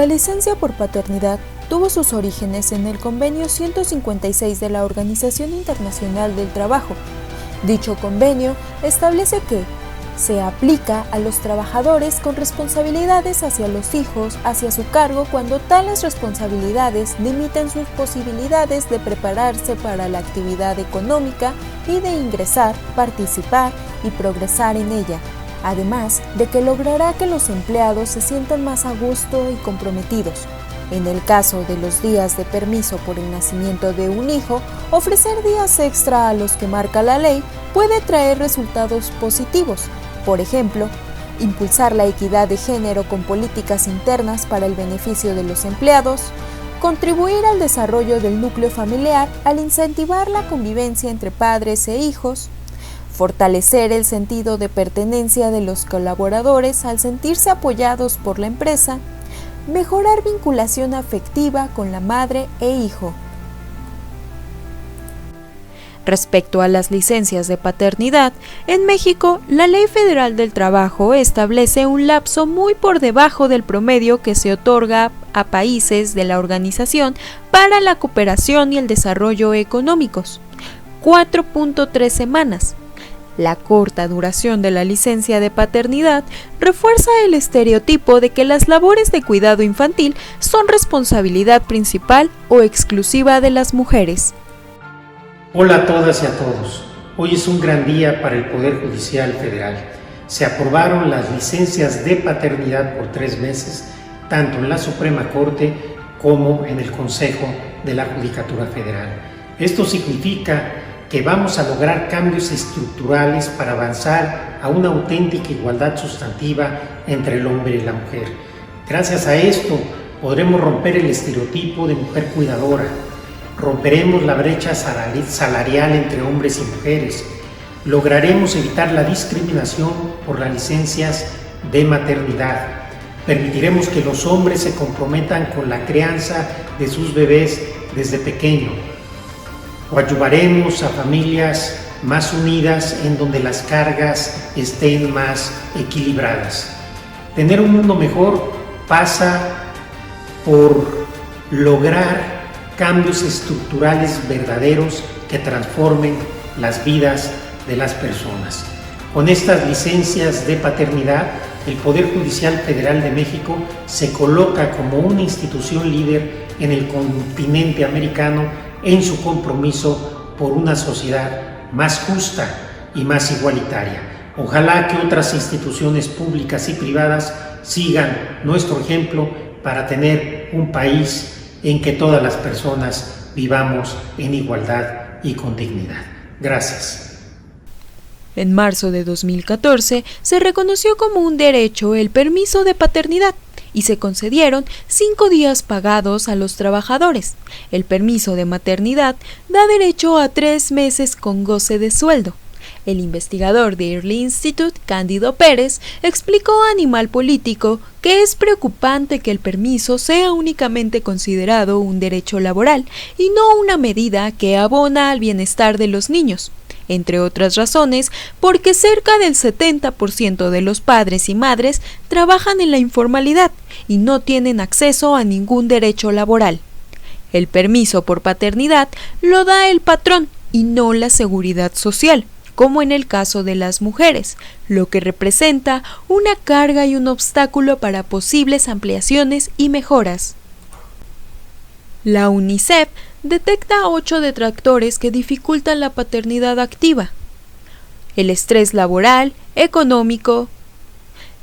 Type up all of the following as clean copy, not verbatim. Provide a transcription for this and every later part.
La licencia por paternidad tuvo sus orígenes en el Convenio 156 de la Organización Internacional del Trabajo. Dicho convenio establece que se aplica a los trabajadores con responsabilidades hacia los hijos hacia su cargo cuando tales responsabilidades limiten sus posibilidades de prepararse para la actividad económica y de ingresar, participar y progresar en ella, además de que logrará que los empleados se sientan más a gusto y comprometidos. En el caso de los días de permiso por el nacimiento de un hijo, ofrecer días extra a los que marca la ley puede traer resultados positivos. Por ejemplo, impulsar la equidad de género con políticas internas para el beneficio de los empleados, contribuir al desarrollo del núcleo familiar al incentivar la convivencia entre padres e hijos, fortalecer el sentido de pertenencia de los colaboradores al sentirse apoyados por la empresa, mejorar vinculación afectiva con la madre e hijo. Respecto a las licencias de paternidad, en México, la Ley Federal del Trabajo establece un lapso muy por debajo del promedio que se otorga a países de la Organización para la Cooperación y el Desarrollo Económicos, 4.3 semanas. La corta duración de la licencia de paternidad refuerza el estereotipo de que las labores de cuidado infantil son responsabilidad principal o exclusiva de las mujeres. Hola a todas y a todos. Hoy es un gran día para el Poder Judicial Federal. Se aprobaron las licencias de paternidad por 3 meses, tanto en la Suprema Corte como en el Consejo de la Judicatura Federal. Esto significa que vamos a lograr cambios estructurales para avanzar a una auténtica igualdad sustantiva entre el hombre y la mujer. Gracias a esto podremos romper el estereotipo de mujer cuidadora, romperemos la brecha salarial entre hombres y mujeres, lograremos evitar la discriminación por las licencias de maternidad, permitiremos que los hombres se comprometan con la crianza de sus bebés desde pequeño, ayudaremos a familias más unidas en donde las cargas estén más equilibradas. Tener un mundo mejor pasa por lograr cambios estructurales verdaderos que transformen las vidas de las personas. Con estas licencias de paternidad, el Poder Judicial Federal de México se coloca como una institución líder en el continente americano en su compromiso por una sociedad más justa y más igualitaria. Ojalá que otras instituciones públicas y privadas sigan nuestro ejemplo para tener un país en que todas las personas vivamos en igualdad y con dignidad. Gracias. En marzo de 2014 se reconoció como un derecho el permiso de paternidad y se concedieron 5 días pagados a los trabajadores. El permiso de maternidad da derecho a 3 meses con goce de sueldo. El investigador de Early Institute, Cándido Pérez, explicó a Animal Político que es preocupante que el permiso sea únicamente considerado un derecho laboral y no una medida que abona al bienestar de los niños, entre otras razones porque cerca del 70% de los padres y madres trabajan en la informalidad y no tienen acceso a ningún derecho laboral. El permiso por paternidad lo da el patrón y no la seguridad social, como en el caso de las mujeres, lo que representa una carga y un obstáculo para posibles ampliaciones y mejoras. La UNICEF detecta 8 detractores que dificultan la paternidad activa: el estrés laboral, económico,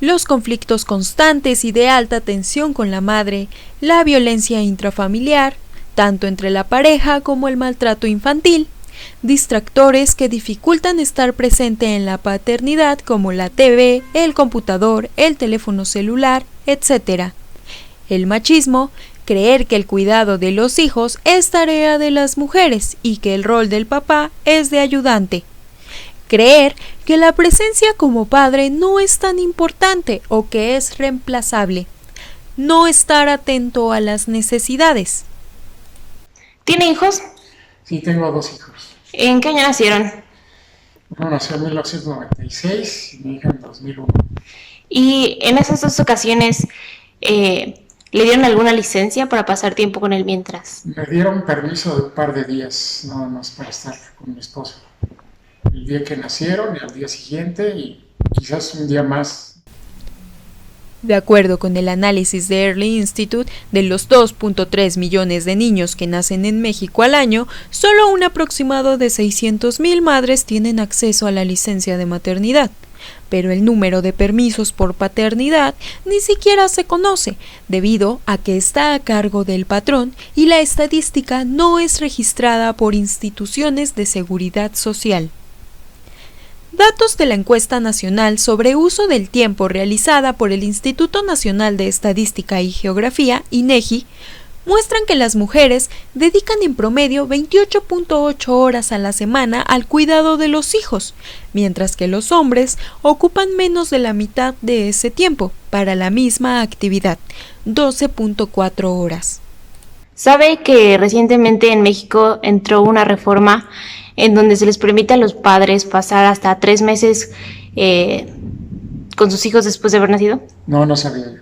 los conflictos constantes y de alta tensión con la madre, la violencia intrafamiliar, tanto entre la pareja como el maltrato infantil, distractores que dificultan estar presente en la paternidad como la TV, el computador, el teléfono celular, etc. El machismo, creer que el cuidado de los hijos es tarea de las mujeres y que el rol del papá es de ayudante. Creer que la presencia como padre no es tan importante o que es reemplazable. No estar atento a las necesidades. ¿Tiene hijos? Sí, tengo 2 hijos. ¿En qué año nacieron? Uno nació en 1996 y mi hija en 2001. Y en esas 2 ocasiones, ¿Le dieron alguna licencia para pasar tiempo con él mientras? Me dieron permiso de un par de días, nada más para estar con mi esposa. El día que nacieron y al día siguiente y quizás un día más. De acuerdo con el análisis de Early Institute, de los 2.3 millones de niños que nacen en México al año, solo un aproximado de 600,000 madres tienen acceso a la licencia de maternidad. Pero el número de permisos por paternidad ni siquiera se conoce, debido a que está a cargo del patrón y la estadística no es registrada por instituciones de seguridad social. Datos de la encuesta nacional sobre uso del tiempo realizada por el Instituto Nacional de Estadística y Geografía, INEGI, muestran que las mujeres dedican en promedio 28.8 horas a la semana al cuidado de los hijos, mientras que los hombres ocupan menos de la mitad de ese tiempo para la misma actividad, 12.4 horas. ¿Sabe que recientemente en México entró una reforma en donde se les permite a los padres pasar hasta 3 meses con sus hijos después de haber nacido? No sabía yo.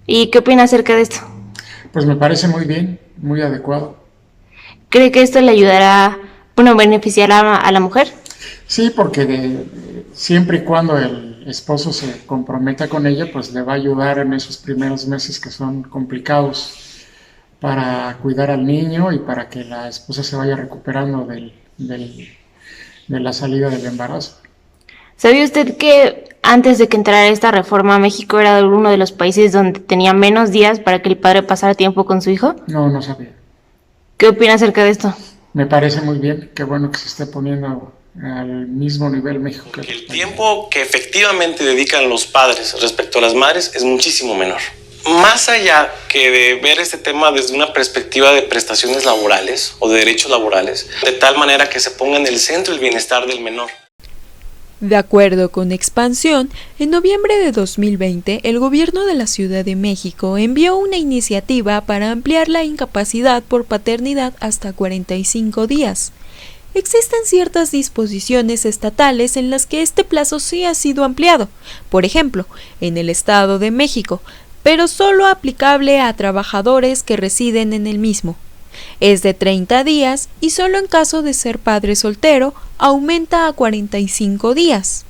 ¿Y qué opina acerca de esto? Pues me parece muy bien, muy adecuado. ¿Cree que esto le ayudará, beneficiar a la mujer? Sí, porque siempre y cuando el esposo se comprometa con ella, pues le va a ayudar en esos primeros meses que son complicados para cuidar al niño y para que la esposa se vaya recuperando de la salida del embarazo. ¿Sabía usted que antes de que entrara esta reforma, México era uno de los países donde tenía menos días para que el padre pasara tiempo con su hijo? No sabía. ¿Qué opina acerca de esto? Me parece muy bien, qué bueno que se esté poniendo al mismo nivel México que el tiempo que efectivamente dedican los padres respecto a las madres es muchísimo menor. Más allá que de ver este tema desde una perspectiva de prestaciones laborales o de derechos laborales, de tal manera que se ponga en el centro el bienestar del menor. De acuerdo con Expansión, en noviembre de 2020, el gobierno de la Ciudad de México envió una iniciativa para ampliar la incapacidad por paternidad hasta 45 días. Existen ciertas disposiciones estatales en las que este plazo sí ha sido ampliado, por ejemplo, en el Estado de México, pero solo aplicable a trabajadores que residen en el mismo. Es de 30 días y solo en caso de ser padre soltero aumenta a 45 días.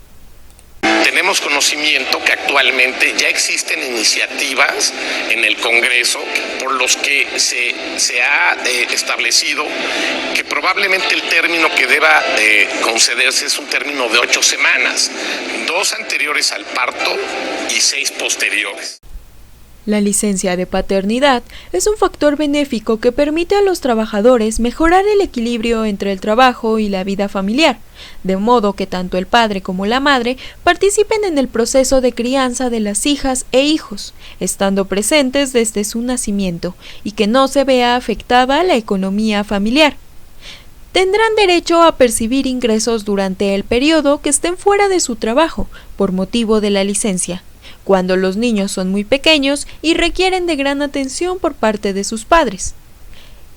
Tenemos conocimiento que actualmente ya existen iniciativas en el Congreso por los que se ha establecido que probablemente el término que deba concederse es un término de 8 semanas, 2 anteriores al parto y 6 posteriores. La licencia de paternidad es un factor benéfico que permite a los trabajadores mejorar el equilibrio entre el trabajo y la vida familiar, de modo que tanto el padre como la madre participen en el proceso de crianza de las hijas e hijos, estando presentes desde su nacimiento, y que no se vea afectada la economía familiar. Tendrán derecho a percibir ingresos durante el periodo que estén fuera de su trabajo, por motivo de la licencia, cuando los niños son muy pequeños y requieren de gran atención por parte de sus padres.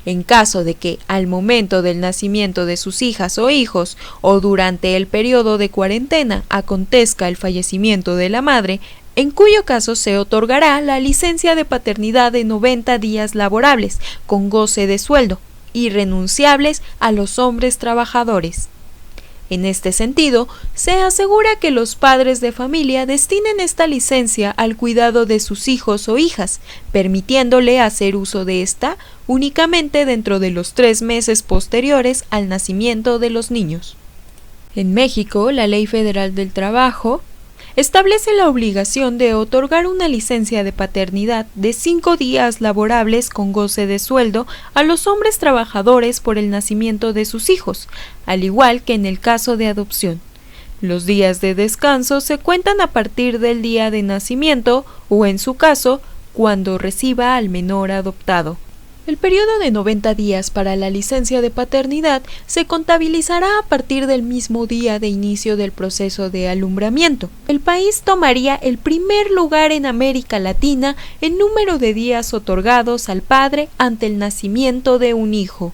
En caso de que, al momento del nacimiento de sus hijas o hijos, o durante el periodo de cuarentena, acontezca el fallecimiento de la madre, en cuyo caso se otorgará la licencia de paternidad de 90 días laborables, con goce de sueldo, irrenunciables a los hombres trabajadores. En este sentido, se asegura que los padres de familia destinen esta licencia al cuidado de sus hijos o hijas, permitiéndole hacer uso de esta únicamente dentro de los 3 meses posteriores al nacimiento de los niños. En México, la Ley Federal del Trabajo establece la obligación de otorgar una licencia de paternidad de 5 días laborables con goce de sueldo a los hombres trabajadores por el nacimiento de sus hijos, al igual que en el caso de adopción. Los días de descanso se cuentan a partir del día de nacimiento o, en su caso, cuando reciba al menor adoptado. El periodo de 90 días para la licencia de paternidad se contabilizará a partir del mismo día de inicio del proceso de alumbramiento. El país tomaría el primer lugar en América Latina en número de días otorgados al padre ante el nacimiento de un hijo.